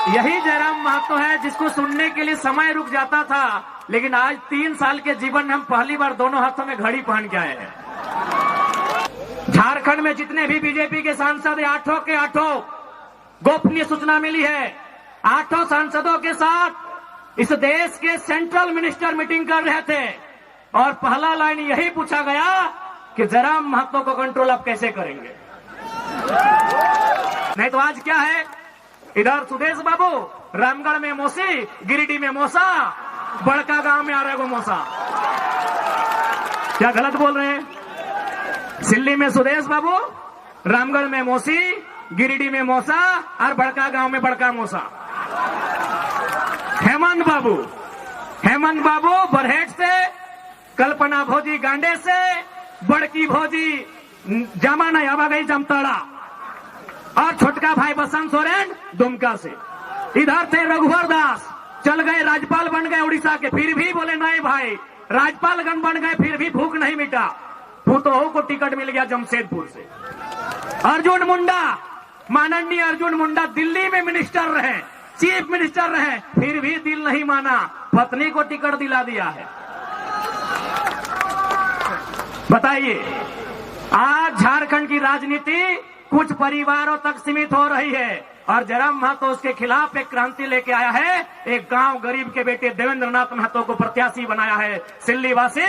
यही जयराम महतो है जिसको सुनने के लिए समय रुक जाता था, लेकिन आज 3 साल के जीवन में हम पहली बार दोनों हाथों में घड़ी पहन के आए हैं। झारखंड में जितने भी बीजेपी के सांसद हैं, 8 के 8 गोपनीय सूचना मिली है। 8 सांसदों के साथ इस देश के सेंट्रल मिनिस्टर मीटिंग कर रहे थे और पहला लाइन यही पूछा गया कि जयराम महतो को कंट्रोल आप कैसे करेंगे। नहीं तो आज क्या है, इधर सुदेश बाबू रामगढ़ में मौसी, गिरिडीह में मौसा, बड़का गांव में आ रहे गो मौसा। क्या गलत बोल रहे हैं? सिल्ली में सुदेश बाबू, रामगढ़ में मौसी, गिरिडीह में मौसा और बड़का गांव में बड़का मौसा। हेमंत बाबू बरहेट से, कल्पना भौजी गांडे से, बड़की भौजी जामा नहीं आवा गई जमताड़ा और छोटका भाई बसंत सोरेन दुमका से। इधर थे रघुवर दास, चल गए राज्यपाल बन गए उड़ीसा के, फिर भी बोले नहीं भाई राज्यपालगण बन गए फिर भी भूख नहीं मिटा। फूटोहो को टिकट मिल गया जमशेदपुर से। अर्जुन मुंडा, माननीय अर्जुन मुंडा दिल्ली में मिनिस्टर रहे, चीफ मिनिस्टर रहे, फिर भी दिल नहीं माना, पत्नी को टिकट दिला दिया है। बताइए, आज झारखंड की राजनीति कुछ परिवारों तक सीमित हो रही है और जयराम महतो उसके खिलाफ एक क्रांति लेके आया है। एक गांव गरीब के बेटे देवेंद्र नाथ महतो को प्रत्याशी बनाया है। सिल्लीवासी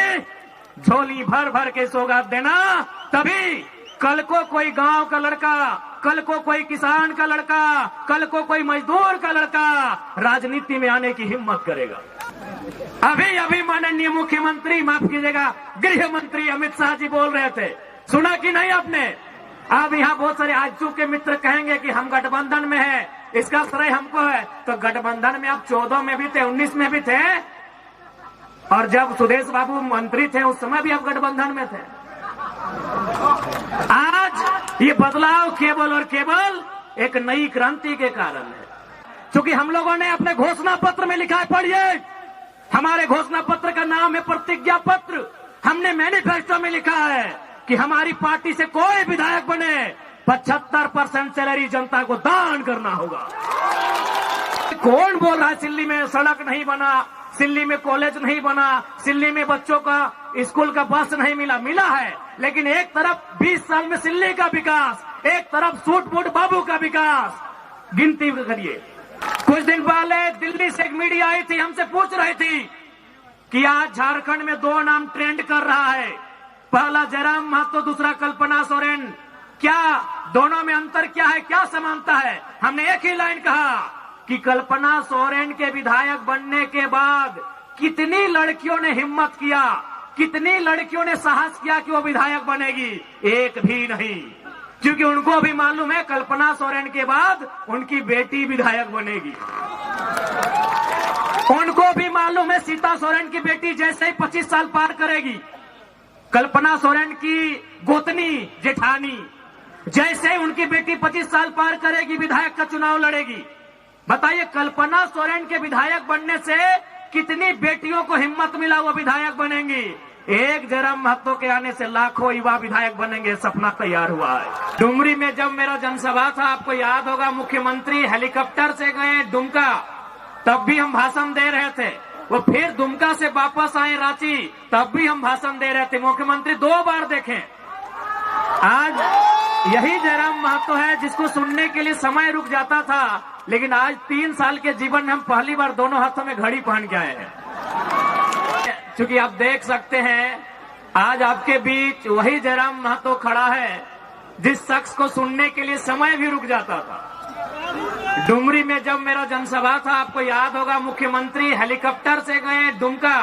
झोली भर भर के सौगात देना, तभी कल को कोई गांव का लड़का, कल को कोई किसान का लड़का, कल को कोई मजदूर का लड़का राजनीति में आने की हिम्मत करेगा। अभी माननीय मुख्यमंत्री, माफ कीजिएगा, गृह मंत्री अमित शाह जी बोल रहे थे, सुना कि नहीं आपने? अब यहाँ बहुत सारे आजू के मित्र कहेंगे कि हम गठबंधन में है, इसका श्रेय हमको है। तो गठबंधन में आप 14 में भी थे, 19 में भी थे, और जब सुदेश बाबू मंत्री थे उस समय भी आप गठबंधन में थे। आज ये बदलाव केवल और केवल एक नई क्रांति के कारण है, क्योंकि हम लोगों ने अपने घोषणा पत्र में लिखा है, पढ़िए, हमारे घोषणा पत्र का नाम है प्रतिज्ञा पत्र। हमने मैनिफेस्टो में लिखा है कि हमारी पार्टी से कोई विधायक बने 75% सैलरी जनता को दान करना होगा। कौन बोल रहा है सिल्ली में सड़क नहीं बना, सिल्ली में कॉलेज नहीं बना, सिल्ली में बच्चों का स्कूल का बस नहीं मिला है, लेकिन एक तरफ 20 साल में सिल्ली का विकास, एक तरफ सूट बूट बाबू का विकास। गिनती करिए। कुछ दिन पहले दिल्ली से एक मीडिया आई थी, हमसे पूछ रही थी कि आज झारखंड में 2 नाम ट्रेंड कर रहा है, पहला जयराम महतो, दूसरा कल्पना सोरेन, क्या दोनों में अंतर क्या है, क्या समानता है? हमने एक ही लाइन कहा कि कल्पना सोरेन के विधायक बनने के बाद कितनी लड़कियों ने हिम्मत किया, कितनी लड़कियों ने साहस किया कि वो विधायक बनेगी? एक भी नहीं, क्योंकि उनको भी मालूम है कल्पना सोरेन के बाद उनकी बेटी विधायक बनेगी। उनको भी मालूम है सीता सोरेन की बेटी जैसे ही 25 साल पार करेगी, कल्पना सोरेन की गोतनी जेठानी जैसे ही उनकी बेटी 25 साल पार करेगी विधायक का चुनाव लड़ेगी। बताइए, कल्पना सोरेन के विधायक बनने से कितनी बेटियों को हिम्मत मिला, वो विधायक बनेंगी। एक जयराम महतो के आने से लाखों युवा विधायक बनेंगे, सपना तैयार हुआ है। डुमरी में जब मेरा जनसभा था, आपको याद होगा, मुख्यमंत्री हेलीकॉप्टर से गए दुमका, तब भी हम भाषण दे रहे थे। वो फिर दुमका से वापस आए रांची, तब भी हम भाषण दे रहे थे। मुख्यमंत्री 2 बार देखें। आज यही जयराम महतो है जिसको सुनने के लिए समय रुक जाता था, लेकिन आज 3 साल के जीवन में हम पहली बार दोनों हाथों में घड़ी पहन के आए हैं। क्योंकि आप देख सकते हैं, आज आपके बीच वही जयराम महतो खड़ा है जिस शख्स को सुनने के लिए समय भी रुक जाता था। डुमरी में जब मेरा जनसभा था, आपको याद होगा, मुख्यमंत्री हेलीकॉप्टर से गए दुमका,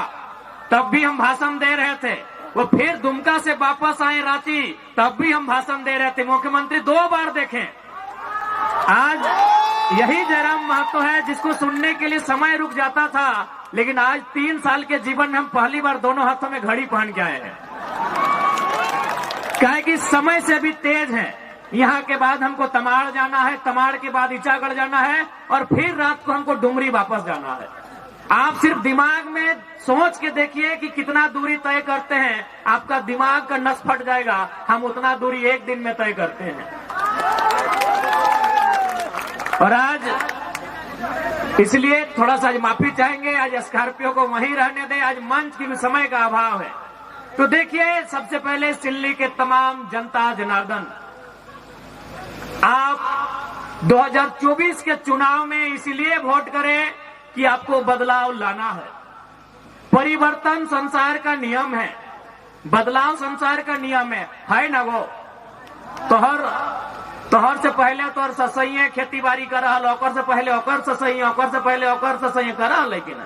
तब भी हम भाषण दे रहे थे। वो फिर दुमका से वापस आए रांची, तब भी हम भाषण दे रहे थे। मुख्यमंत्री 2 बार देखें। आज यही जयराम महतो है जिसको सुनने के लिए समय रुक जाता था, लेकिन आज 3 साल के जीवन में हम पहली बार दोनों हाथों में घड़ी पहन के आए हैं। काहे कि समय से भी तेज है। यहाँ के बाद हमको तमाड़ जाना है, तमाड़ के बाद ईचागढ़ जाना है, और फिर रात को हमको डुमरी वापस जाना है। आप सिर्फ दिमाग में सोच के देखिए कि कितना दूरी तय करते हैं, आपका दिमाग का नस फट जाएगा। हम उतना दूरी एक दिन में तय करते हैं। और आज इसलिए थोड़ा सा आज माफी चाहेंगे। आज स्कॉर्पियो को वहीं रहने दें, आज मंच की भी समय का अभाव है। तो देखिए, सबसे पहले सिल्ली के तमाम जनता जनार्दन, आप 2024 के चुनाव में इसलिए वोट करें कि आपको बदलाव लाना है। परिवर्तन संसार का नियम है, बदलाव संसार का नियम है ना वो। तोहर से पहले तोहर ससैये खेती बाड़ी कर रहा, ओकर से पहले ओकर ससैये, ओकर से पहले ओकर ससैये कर रहा, लेकिन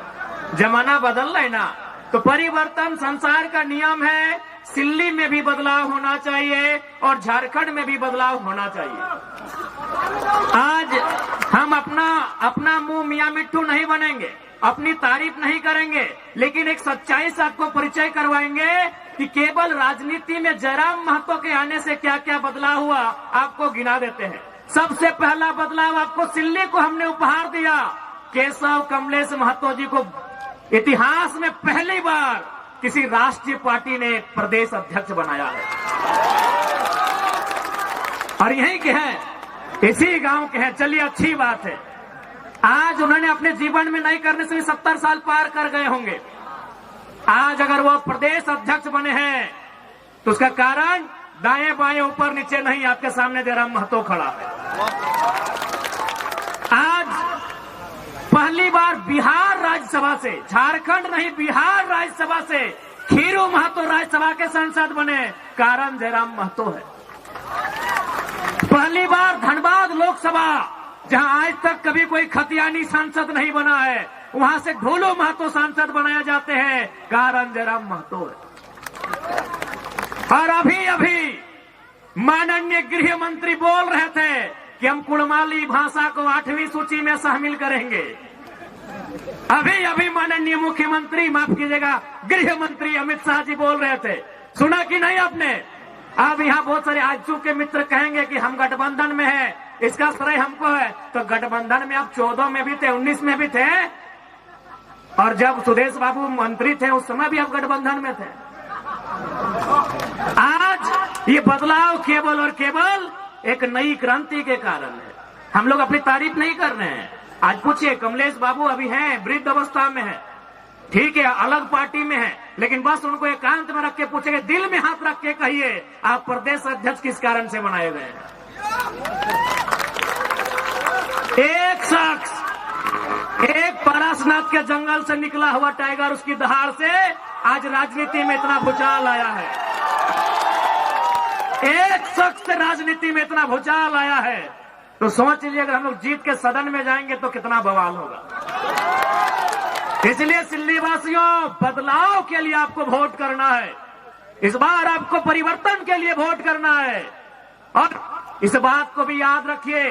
जमाना बदल रहा है ना। तो परिवर्तन संसार का नियम है। सिल्ली में भी बदलाव होना चाहिए और झारखंड में भी बदलाव होना चाहिए। आज हम अपना मुंह मियां मिट्ठू नहीं बनेंगे, अपनी तारीफ नहीं करेंगे, लेकिन एक सच्चाई से आपको परिचय करवाएंगे कि केवल राजनीति में जयराम महतो के आने से क्या क्या बदलाव हुआ, आपको गिना देते हैं। सबसे पहला बदलाव आपको सिल्ली को हमने उपहार दिया। केशव कमलेश महतो जी को इतिहास में पहली बार किसी राष्ट्रीय पार्टी ने प्रदेश अध्यक्ष बनाया है, और यहीं के हैं, इसी गांव के हैं। चलिए, अच्छी बात है। आज उन्होंने अपने जीवन में नहीं करने से भी 70 साल पार कर गए होंगे। आज अगर वो प्रदेश अध्यक्ष बने हैं तो उसका कारण दाएं बाएं ऊपर नीचे नहीं, आपके सामने जयराम महतो खड़ा है। आज पहली बार बिहार राज्यसभा से, झारखंड नहीं बिहार राज्यसभा से खीरू महतो राज्यसभा के सांसद बने, कारण जयराम महतो है। पहली बार धनबाद लोकसभा, जहां आज तक कभी कोई खतियानी सांसद नहीं बना है, वहां से ढोलो महतो सांसद बनाए जाते हैं, कारण जयराम महतो है। और अभी माननीय गृह मंत्री बोल रहे थे कि हम कुड़माली भाषा को 8वीं सूची में शामिल करेंगे। अभी माननीय मुख्यमंत्री, माफ कीजिएगा, गृह मंत्री अमित शाह जी बोल रहे थे, सुना कि नहीं आपने? अब यहाँ बहुत सारे आजू के मित्र कहेंगे कि हम गठबंधन में हैं, इसका श्रेय हमको है। तो गठबंधन में आप 14 में भी थे, 19 में भी थे, और जब सुदेश बाबू मंत्री थे उस समय भी आप गठबंधन में थे। आज ये बदलाव केवल और केवल एक नई क्रांति के कारण है। हम लोग अपनी तारीफ नहीं कर रहे हैं। आज पूछिए, कमलेश बाबू अभी हैं, वृद्ध अवस्था में है, ठीक है, अलग पार्टी में है, लेकिन बस उनको एकांत में रख के पूछेंगे, दिल में हाथ रख के कहिए, आप प्रदेश अध्यक्ष किस कारण से बनाए गए हैं? एक शख्स, एक पारसनाथ के जंगल से निकला हुआ टाइगर, उसकी दहाड़ से आज राजनीति में इतना भूचाल आया है। एक शख्स से राजनीति में इतना भूचाल आया है, तो सोच लीजिए अगर हम लोग जीत के सदन में जाएंगे तो कितना बवाल होगा। इसलिए सिल्ली वासियों, बदलाव के लिए आपको वोट करना है। इस बार आपको परिवर्तन के लिए वोट करना है। और इस बात को भी याद रखिए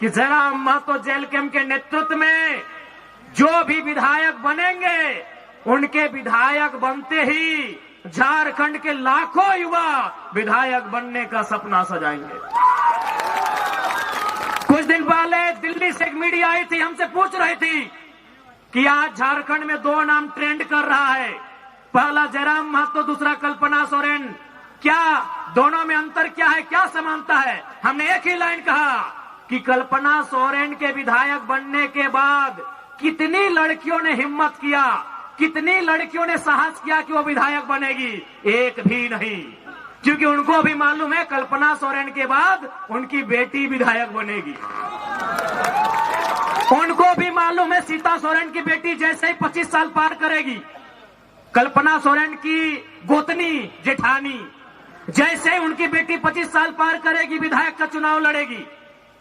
कि जयराम महतो जेल कैंप के नेतृत्व में जो भी विधायक बनेंगे, उनके विधायक बनते ही झारखंड के लाखों युवा विधायक बनने का सपना सजाएंगे। कुछ दिन पहले दिल्ली से एक मीडिया आई थी, हमसे पूछ रही थी कि आज झारखंड में 2 नाम ट्रेंड कर रहा है, पहला जयराम महतो, दूसरा कल्पना सोरेन, क्या दोनों में अंतर क्या है, क्या समानता है? हमने एक ही लाइन कहा कि कल्पना सोरेन के विधायक बनने के बाद कितनी लड़कियों ने हिम्मत किया, कितनी लड़कियों ने साहस किया कि वो विधायक बनेगी? एक भी नहीं, क्योंकि उनको भी मालूम है कल्पना सोरेन के बाद उनकी बेटी विधायक बनेगी। उनको भी मालूम है सीता सोरेन की बेटी जैसे ही 25 साल पार करेगी, कल्पना सोरेन की गोतनी जेठानी जैसे ही उनकी बेटी 25 साल पार करेगी, विधायक का चुनाव लड़ेगी।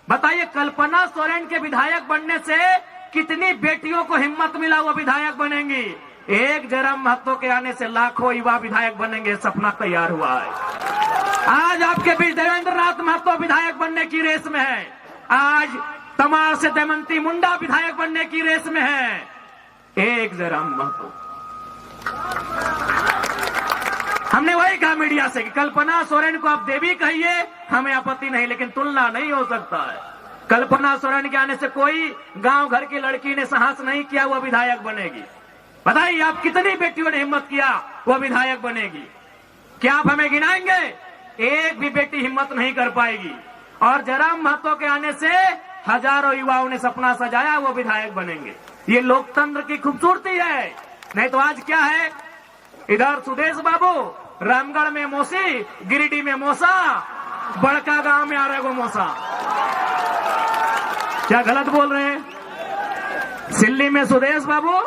बताइए, कल्पना सोरेन के विधायक बनने से कितनी बेटियों को हिम्मत मिला, वो विधायक बनेंगी। एक जयराम महतो के आने से लाखों युवा विधायक बनेंगे, सपना तैयार हुआ है। आज आपके बीच देवेंद्र नाथ महतो विधायक बनने की रेस में है, आज तमाड़ से दमयंती मुंडा विधायक बनने की रेस में है, एक जयराम महतो। हमने वही कहा मीडिया से कि कल्पना सोरेन को आप देवी कहिए, हमें आपत्ति नहीं, लेकिन तुलना नहीं हो सकता है। कल्पना सोरेन के आने से कोई गांव घर की लड़की ने साहस नहीं किया वो विधायक बनेगी। बताइए आप कितनी बेटियों ने हिम्मत किया वो विधायक बनेगी? क्या आप हमें गिनाएंगे? एक भी बेटी हिम्मत नहीं कर पाएगी। और जयराम महतो के आने से हजारों युवाओं ने सपना सजाया वो विधायक बनेंगे। ये लोकतंत्र की खूबसूरती है। नहीं तो आज क्या है, इधर सुदेश बाबू, रामगढ़ में मौसी, गिरिडीह में मौसा, बड़का गांव में आ रहे गो मौसा। क्या गलत बोल रहे हैं? सिल्ली में सुदेश बाबू,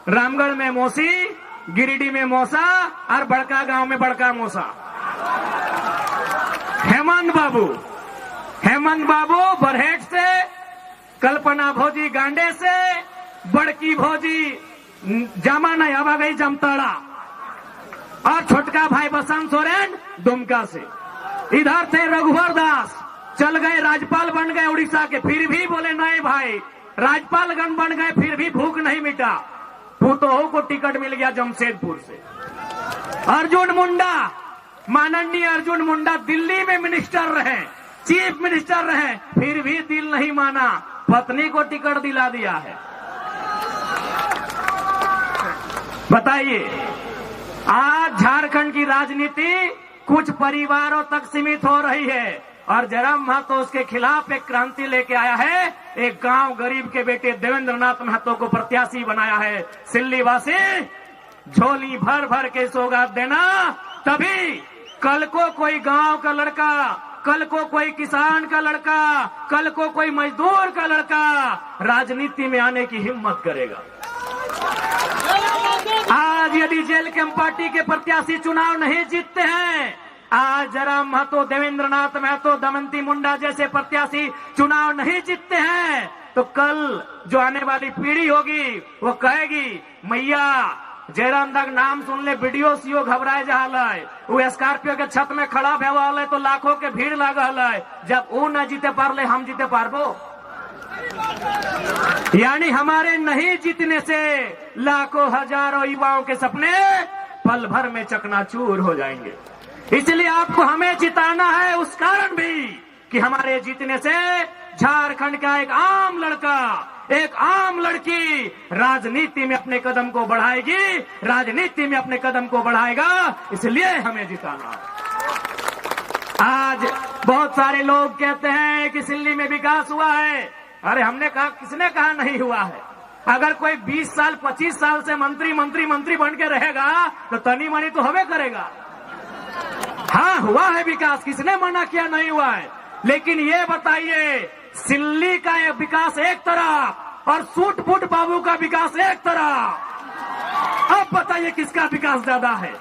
रामगढ़ में मौसी, गिरिडीह में मौसा और बड़का गांव में बड़का मौसा। हेमंत बाबू बरहेट से, कल्पना भौजी गांडे से, बड़की भौजी जामा नहीं हवा गई जमताड़ा, और छोटका भाई बसंत सोरेन दुमका से। इधर थे रघुवर दास, चल गए राज्यपाल बन गए उड़ीसा के, फिर भी बोले नहीं भाई राज्यपालगण बन गए फिर भी भूख नहीं मिटा। फूटोहो को टिकट मिल गया जमशेदपुर से। अर्जुन मुंडा, माननीय अर्जुन मुंडा दिल्ली में मिनिस्टर रहे, चीफ मिनिस्टर रहे, फिर भी दिल नहीं माना, पत्नी को टिकट दिला दिया है। बताइए, आज झारखंड की राजनीति कुछ परिवारों तक सीमित हो रही है और जयराम महतो उसके खिलाफ एक क्रांति लेके आया है। एक गांव गरीब के बेटे देवेंद्र नाथ महतो को प्रत्याशी बनाया है। सिल्ली वासी झोली भर भर के सौगात देना, तभी कल को कोई गांव का लड़का, कल को कोई किसान का लड़का, कल को कोई मजदूर का लड़का राजनीति में आने की हिम्मत करेगा। आज यदि जेल कैंप पार्टी के प्रत्याशी चुनाव नहीं जीतते हैं, आज जयराम महतो, देवेंद्र नाथ महतो, दमयंती मुंडा जैसे प्रत्याशी चुनाव नहीं जीतते हैं, तो कल जो आने वाली पीढ़ी होगी वो कहेगी मैया जयराम दाग नाम सुन ले वीडियो सीओ घबराए जा है, वो स्कॉर्पियो के छत में खड़ा भेवा तो लाखों के भीड़ लागल है, जब वो न जीते पारले हम जीते पारबो। यानी हमारे नहीं जीतने से लाखों हजारों युवाओं के सपने पल भर में चकनाचूर हो जाएंगे। इसलिए आपको हमें जिताना है, उस कारण भी कि हमारे जीतने से झारखंड का एक आम लड़का, एक आम लड़की राजनीति में अपने कदम को बढ़ाएगी, राजनीति में अपने कदम को बढ़ाएगा, इसलिए हमें जिताना। आज बहुत सारे लोग कहते हैं कि सिल्ली में विकास हुआ है। अरे हमने कहा, किसने कहा नहीं हुआ है? अगर कोई 20 साल 25 साल से मंत्री बन के रहेगा तो तनी मनी तो हमें करेगा। हाँ हुआ है विकास, किसने मना किया नहीं हुआ है, लेकिन ये बताइए सिल्ली का विकास एक तरफ और सूट फूट बाबू का विकास एक तरफ। अब बताइए किसका विकास ज्यादा है?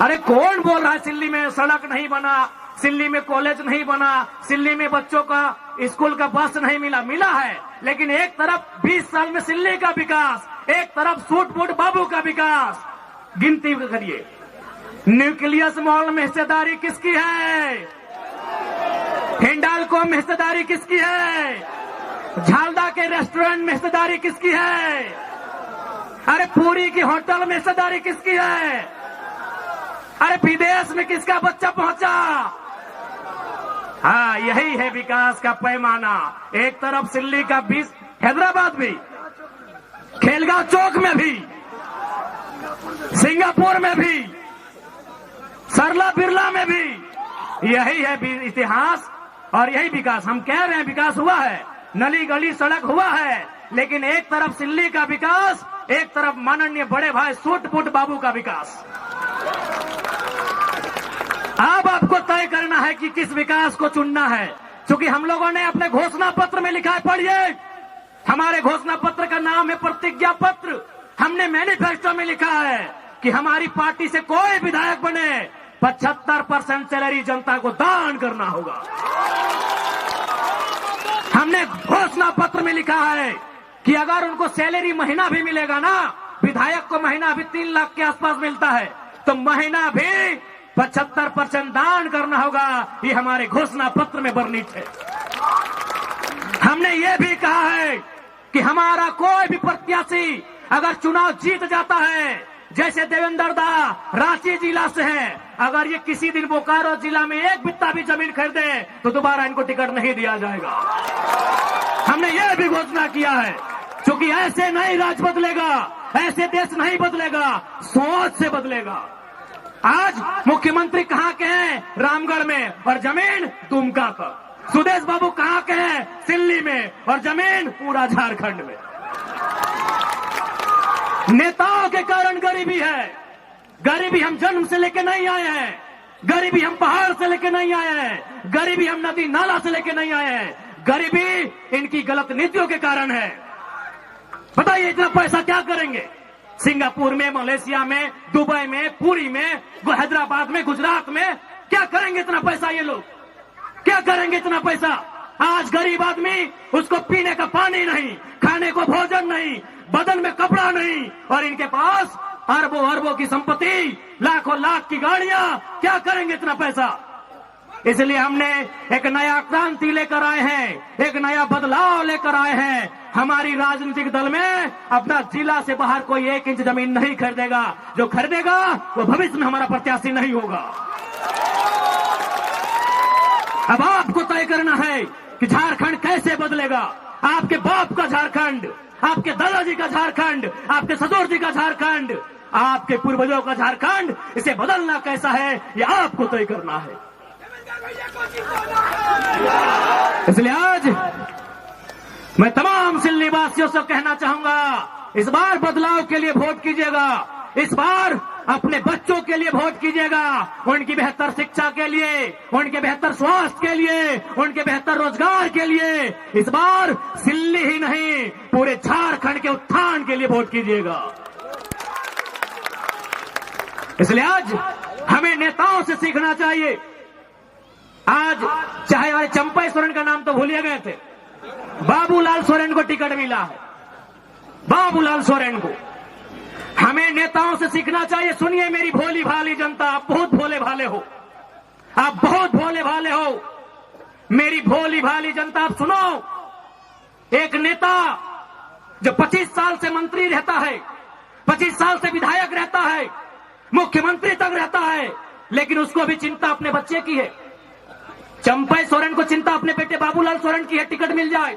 अरे कौन बोल रहा है सिल्ली में सड़क नहीं बना, सिल्ली में कॉलेज नहीं बना, सिल्ली में बच्चों का स्कूल का बस नहीं मिला? मिला है, लेकिन एक तरफ 20 साल में सिल्ली का विकास, एक तरफ सूट फूट बाबू का विकास। गिनती करिए, न्यूक्लियस मॉल में हिस्सेदारी किसकी है? हिंडाल्को में हिस्सेदारी किसकी है? झालदा के रेस्टोरेंट में हिस्सेदारी किसकी है? अरे पूरी की होटल में हिस्सेदारी किसकी है? अरे विदेश में किसका बच्चा पहुंचा? हाँ यही है विकास का पैमाना। एक तरफ सिल्ली का 20, हैदराबाद भी, खेलगांव चौक में भी, सिंगापुर में भी, सरला बिरला में भी, यही है इतिहास और यही विकास। हम कह रहे हैं विकास हुआ है, नली गली सड़क हुआ है, लेकिन एक तरफ सिल्ली का विकास, एक तरफ माननीय बड़े भाई सूट फूट बाबू का विकास। अब आपको तय करना है कि किस विकास को चुनना है, क्योंकि हम लोगों ने अपने घोषणा पत्र में लिखा है, पढ़िए, हमारे घोषणा पत्र का नाम है प्रतिज्ञा पत्र। हमने मैनिफेस्टो में लिखा है कि हमारी पार्टी से कोई विधायक बने 75% सैलरी जनता को दान करना होगा। हमने घोषणा पत्र में लिखा है कि अगर उनको सैलरी महीना भी मिलेगा ना, विधायक को महीना भी 3 लाख के आसपास मिलता है, तो महीना भी 75% दान करना होगा। ये हमारे घोषणा पत्र में वर्णित है। हमने ये भी कहा है कि हमारा कोई भी प्रत्याशी अगर चुनाव जीत जाता है, जैसे देवेंद्र दा रांची जिला से है, अगर ये किसी दिन बोकारो जिला में एक बित्ता भी जमीन खरीदे तो दोबारा इनको टिकट नहीं दिया जाएगा। हमने ये भी घोषणा किया है, क्योंकि ऐसे नहीं राज बदलेगा, ऐसे देश नहीं बदलेगा, सोच से बदलेगा। आज मुख्यमंत्री कहाँ के हैं? रामगढ़ में, और जमीन दुमका पर। सुदेश बाबू कहां के हैं? सिल्ली में, और जमीन पूरा झारखंड में। नेताओं के कारण गरीबी है। गरीबी हम जन्म से लेके नहीं आए हैं, गरीबी हम पहाड़ से लेके नहीं आए हैं, गरीबी हम नदी नाला से लेके नहीं आए हैं, गरीबी इनकी गलत नीतियों के कारण है। बताइए इतना पैसा क्या करेंगे? सिंगापुर में, मलेशिया में, दुबई में, पुरी में, हैदराबाद में, गुजरात में क्या करेंगे इतना पैसा? ये लोग क्या करेंगे इतना पैसा? आज गरीब आदमी, उसको पीने का पानी नहीं, खाने को भोजन नहीं, बदन में कपड़ा नहीं, और इनके पास अरबों अरबों की संपत्ति, लाखों लाख की गाड़ियां। क्या करेंगे इतना पैसा? इसलिए हमने एक नया क्रांति लेकर आए हैं, एक नया बदलाव लेकर आए हैं। हमारी राजनीतिक दल में अपना जिला से बाहर कोई 1 इंच जमीन नहीं खरीदेगा। जो खरीदेगा वो भविष्य में हमारा प्रत्याशी नहीं होगा। अब आपको तय करना है कि झारखंड कैसे बदलेगा। आपके बाप का झारखंड, आपके दादाजी का झारखंड, आपके ससुर जी का झारखंड, आपके पूर्वजों का झारखंड, इसे बदलना कैसा है ये आपको तय करना है। इसलिए आज मैं तमाम सिल्ली वासियों से कहना चाहूंगा, इस बार बदलाव के लिए वोट कीजिएगा। इस बार अपने बच्चों के लिए वोट कीजिएगा, उनकी बेहतर शिक्षा के लिए, उनके बेहतर स्वास्थ्य के लिए, उनके बेहतर रोजगार के लिए। इस बार सिल्ली ही नहीं, पूरे झारखंड के उत्थान के लिए वोट कीजिएगा। इसलिए आज हमें नेताओं से सीखना चाहिए। आज चाहे हमारे चंपा सोरेन का नाम तो भूलिए गए थे, बाबूलाल सोरेन को टिकट मिला है। बाबूलाल सोरेन को हमें नेताओं से सीखना चाहिए। सुनिए मेरी भोली भाली जनता, आप बहुत भोले भाले हो, आप बहुत भोले भाले हो। मेरी भोली भाली जनता, आप सुनो। एक नेता जो 25 साल से मंत्री रहता है, 25 साल से विधायक रहता है, मुख्यमंत्री तक रहता है, लेकिन उसको भी चिंता अपने बच्चे की है। चंपा सोरेन को चिंता अपने बेटे बाबूलाल सोरेन की है, टिकट मिल जाए।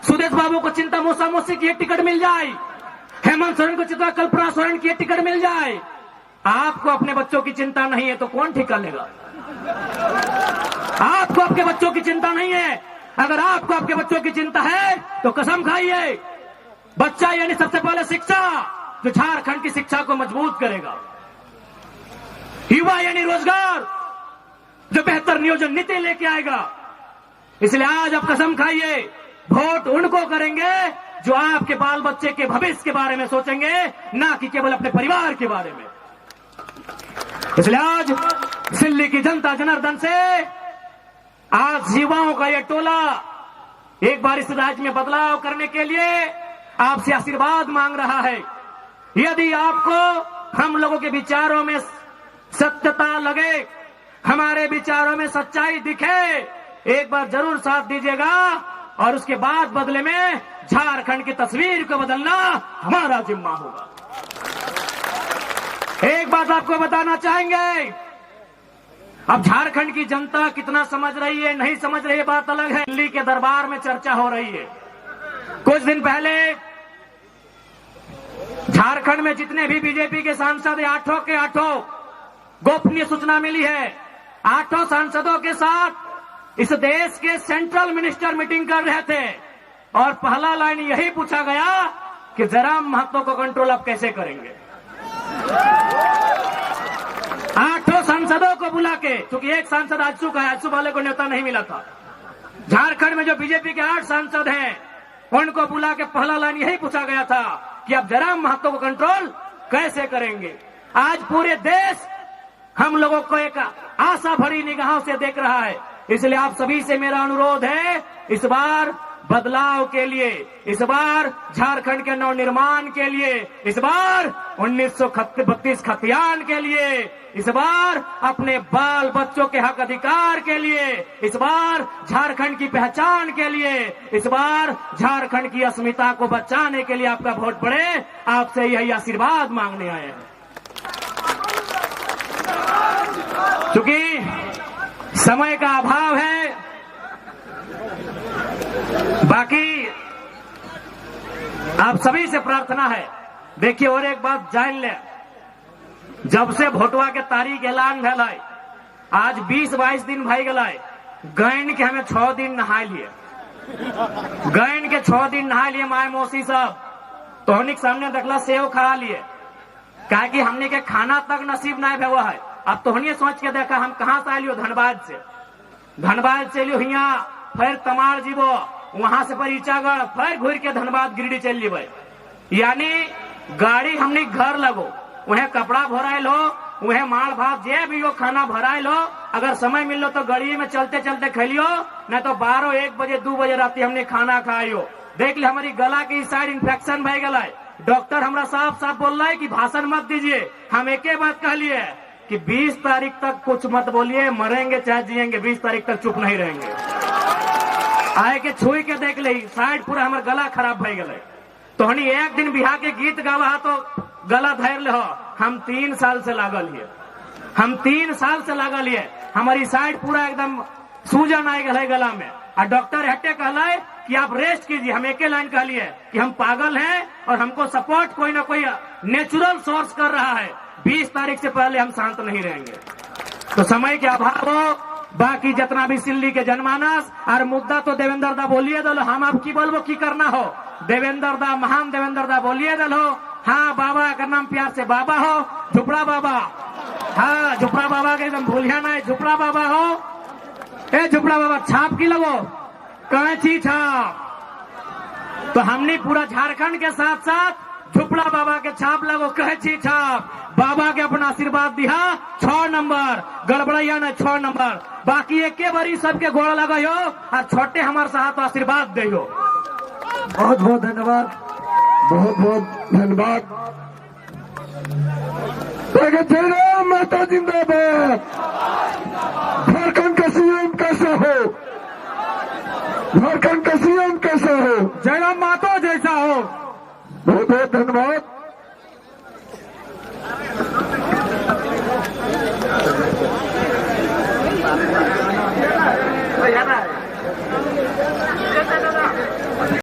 सुदेश बाबू को चिंता मौसा मौसी की है, टिकट मिल जाए। हेमंत सोरेन को चिंता कल्पना सोरेन की है, टिकट मिल जाए। आपको अपने बच्चों की चिंता नहीं है तो कौन ठिका लेगा? आपको आपके बच्चों की चिंता नहीं है। अगर आपको आपके बच्चों की चिंता है तो कसम खाइए, बच्चा यानी सबसे पहले शिक्षा, जो झारखंड की शिक्षा को मजबूत करेगा। युवा यानी रोजगार, जो बेहतर नियोजन नीति लेके आएगा। इसलिए आज आप कसम खाइए, वोट उनको करेंगे जो आपके बाल बच्चे के भविष्य के बारे में सोचेंगे, ना कि केवल अपने परिवार के बारे में। इसलिए आज सिल्ली की जनता जनार्दन से, आज युवाओं का यह टोला एक बार इस राज्य में बदलाव करने के लिए आपसे आशीर्वाद मांग रहा है। यदि आपको हम लोगों के विचारों में सत्यता लगे, हमारे विचारों में सच्चाई दिखे, एक बार जरूर साथ दीजिएगा, और उसके बाद बदले में झारखंड की तस्वीर को बदलना हमारा जिम्मा होगा। एक बात आपको बताना चाहेंगे, अब झारखंड की जनता कितना समझ रही है नहीं समझ रही है बात अलग है। दिल्ली के दरबार में चर्चा हो रही है। कुछ दिन पहले झारखंड में जितने भी बीजेपी के सांसद हैं, 8 के 8 गोपनीय सूचना मिली है। 8 सांसदों के साथ इस देश के सेंट्रल मिनिस्टर मीटिंग कर रहे थे, और पहला लाइन यही पूछा गया कि जयराम महतो को कंट्रोल आप कैसे करेंगे। 8 सांसदों को बुला के, क्योंकि एक सांसद आजसू का है, आजसू वाले को न्योता नहीं मिला था। झारखंड में जो बीजेपी के 8 सांसद हैं, उनको बुला के पहला लाइन यही पूछा गया था कि आप जयराम महतो को कंट्रोल कैसे करेंगे। आज पूरे देश हम लोगों को एक आशा भरी निगाहों से देख रहा है। इसलिए आप सभी से मेरा अनुरोध है, इस बार बदलाव के लिए, इस बार झारखंड के नवनिर्माण के लिए, इस बार 1932 खतियान के लिए, इस बार अपने बाल बच्चों के हक अधिकार के लिए, इस बार झारखंड की पहचान के लिए, इस बार झारखंड की अस्मिता को बचाने के लिए आपका वोट पड़े। आपसे यही आशीर्वाद मांगने आए हैं। क्योंकि समय का अभाव है, बाकी आप सभी से प्रार्थना है। देखिए और एक बात जान ले, जब से भोटवा के तारीख ऐलान भेल, आज 20-22 दिन भाई गए, गैन के हमें 6 दिन नहा लिए, गैन के 6 दिन नहा लिए माए मौसी सब। तो हमने के सामने देखला सेव खा लिए, कहा कि हमने के खाना तक नसीब नहीं हुआ है। अब तो हमने सोच के देखा हम कहाँ से आलियो, धनबाद से, धनबाद से लियो हिया, फिर तमाड़ जीवो, वहां से पर ईचागढ़, फिर घूर के धनबाद गिरिडीह चल जीवे। यानी गाड़ी हमने घर लगो, उन्हें कपड़ा भराइल हो, उन्हें माल भात जे भी हो खाना भराइल हो। अगर समय मिल लो तो गाड़ी में चलते चलते खेलियो, नहीं तो 12, 1 बजे 2 बजे रात हमने खाना खाइयो। देख ले हमारी गला की साइड इन्फेक्शन भय गला है। डॉक्टर हमरा साफ साफ बोल रहा है कि भाषण मत दीजिए। हम एक बात कह लिए कि 20 तारीख तक कुछ मत बोलिए, मरेंगे चाहे जिएंगे, 20 तारीख तक चुप नहीं रहेंगे। आए के छुई के देख ले साइड पूरा हमारा गला खराब भय गए। तो हनी एक दिन बिहार के गीत गावा तो गला धैर ले हो। हम 3 साल से लागल हिए, हम 3 साल से लागल हिए, हमारी साइड पूरा एकदम सूजन आ गए गला में। और डॉक्टर हटे कहला कि आप रेस्ट कीजिए। हम एक लाइन कह लिए कि हम पागल हैं और हमको सपोर्ट कोई ना कोई नेचुरल सोर्स कर रहा है। 20 तारीख से पहले हम शांत नहीं रहेंगे। तो समय के अभाव हो, बाकी जितना भी सिल्ली के जनमानस और मुद्दा तो देवेंद्र दा बोलिए दलो। हम आप की बोलबो की करना हो, देवेंद्र दा, महान देवेंद्र दा बोलिए दलो। हाँ बाबा का नाम प्यार से बाबा हो, झुपड़ा बाबा। हाँ झुपड़ा बाबा के एकदम भूलिया ना, झुपड़ा बाबा हो। ए झुपड़ा बाबा छाप की लगो, कैंची छाप। तो हमने पूरा झारखंड के साथ साथ झुपड़ा बाबा के छाप लगो, कैंची छाप। बाबा के अपना आशीर्वाद दिया 6 नंबर, गड़बड़ैया ने 6 नंबर। बाकी एक बारी सबके गोड़ लगायो और छोटे हमारे साथ आशीर्वाद दियो। बहुत बहुत धन्यवाद, बहुत बहुत धन्यवाद। जय राम माता जिंदाबाद। झारखंड का सीएम कैसा हो, झारखंड का सीएम कैसा हो, जय राम माता जैसा हो। बहुत बहुत धन्यवाद।